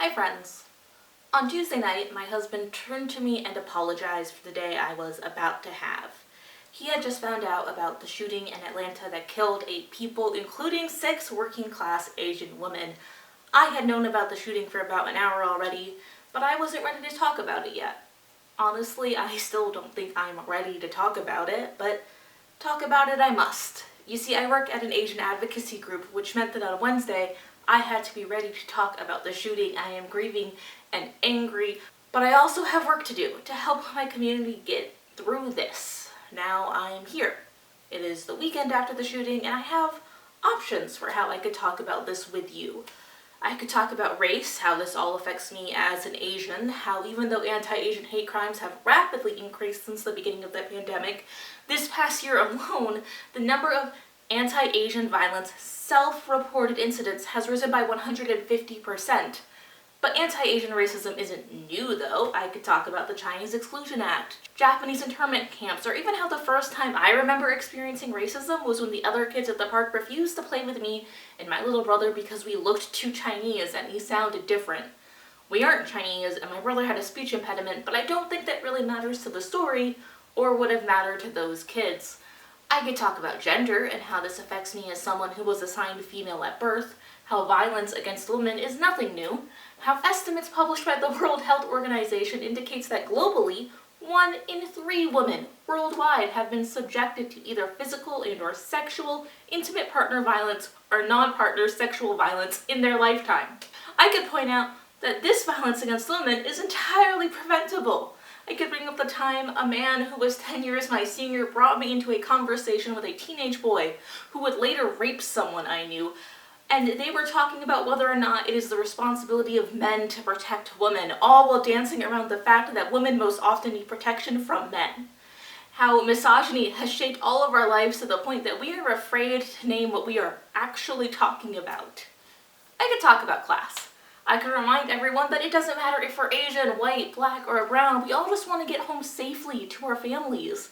Hi friends. On Tuesday night, my husband turned to me and apologized for the day I was about to have. He had just found out about the shooting in Atlanta that killed 8 people, including 6 working-class Asian women. I had known about the shooting for about an hour already, but I wasn't ready to talk about it yet. Honestly, I still don't think I'm ready to talk about it, but talk about it I must. You see, I work at an Asian advocacy group, which meant that on Wednesday, I had to be ready to talk about the shooting. I am grieving and angry, but I also have work to do to help my community get through this. Now I am here. It is the weekend after the shooting, and I have options for how I could talk about this with you. I could talk about race, how this all affects me as an Asian, how even though anti-Asian hate crimes have rapidly increased since the beginning of the pandemic, this past year alone, the number of anti-Asian violence self-reported incidents has risen by 150%. But anti-Asian racism isn't new though. I could talk about the Chinese Exclusion Act, Japanese internment camps, or even how the first time I remember experiencing racism was when the other kids at the park refused to play with me and my little brother because we looked too Chinese and he sounded different. We aren't Chinese and my brother had a speech impediment, but I don't think that really matters to the story or would have mattered to those kids. I could talk about gender and how this affects me as someone who was assigned female at birth, how violence against women is nothing new, how estimates published by the World Health Organization indicates that globally, 1 in 3 women worldwide have been subjected to either physical and/or sexual, intimate partner violence or non-partner sexual violence in their lifetime. I could point out that this violence against women is entirely preventable. I could bring up the time a man who was 10 years my senior brought me into a conversation with a teenage boy who would later rape someone I knew, and they were talking about whether or not it is the responsibility of men to protect women, all while dancing around the fact that women most often need protection from men. How misogyny has shaped all of our lives to the point that we are afraid to name what we are actually talking about. I could talk about class. I could remind everyone that it doesn't matter if we're Asian, white, black, or brown, we all just want to get home safely to our families.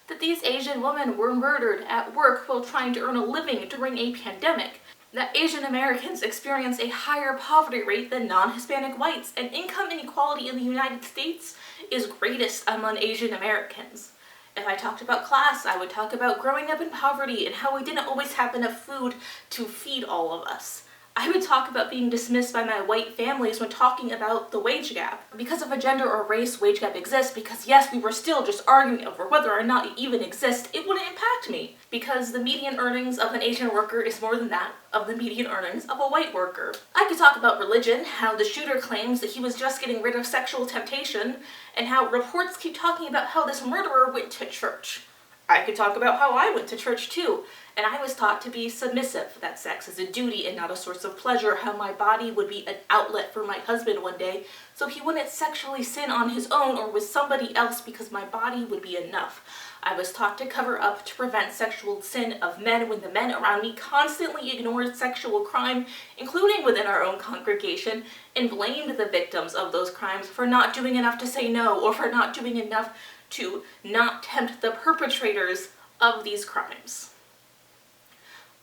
That these Asian women were murdered at work while trying to earn a living during a pandemic. That Asian Americans experience a higher poverty rate than non-Hispanic whites, and income inequality in the United States is greatest among Asian Americans. If I talked about class, I would talk about growing up in poverty and how we didn't always have enough food to feed all of us. I would talk about being dismissed by my white families when talking about the wage gap. Because of a gender or race wage gap exists, because yes, we were still just arguing over whether or not it even exists, it wouldn't impact me. Because the median earnings of an Asian worker is more than that of the median earnings of a white worker. I could talk about religion, how the shooter claims that he was just getting rid of sexual temptation, and how reports keep talking about how this murderer went to church. I could talk about how I went to church too, and I was taught to be submissive, that sex is a duty and not a source of pleasure, how my body would be an outlet for my husband one day, so he wouldn't sexually sin on his own or with somebody else because my body would be enough. I was taught to cover up to prevent sexual sin of men when the men around me constantly ignored sexual crime, including within our own congregation, and blamed the victims of those crimes for not doing enough to say no or for not doing enough to not tempt the perpetrators of these crimes.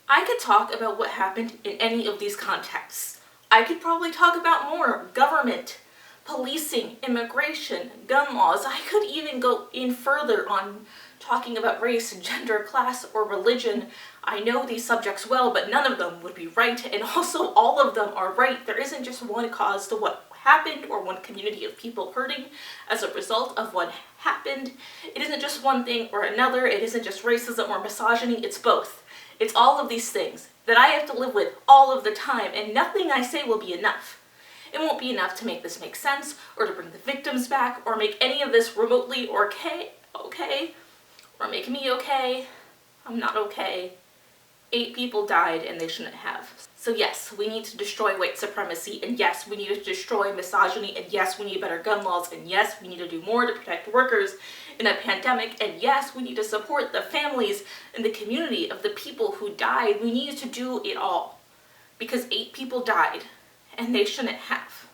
I could talk about what happened in any of these contexts. I could probably talk about more government, policing, immigration, gun laws. I could even go in further on talking about race, gender, class, or religion. I know these subjects well, but none of them would be right, and also all of them are right. There isn't just one cause to what happened or one community of people hurting as a result of what happened. It isn't just one thing or another. It isn't just racism or misogyny. It's both. It's all of these things that I have to live with all of the time, and nothing I say will be enough. It won't be enough to make this make sense, or to bring the victims back, or make any of this remotely okay, or make me okay. I'm not okay. 8 people died and they shouldn't have. So yes, we need to destroy white supremacy, and yes, we need to destroy misogyny, and yes, we need better gun laws, and yes, we need to do more to protect workers in a pandemic, and yes, we need to support the families and the community of the people who died. We need to do it all. Because 8 people died, and they shouldn't have.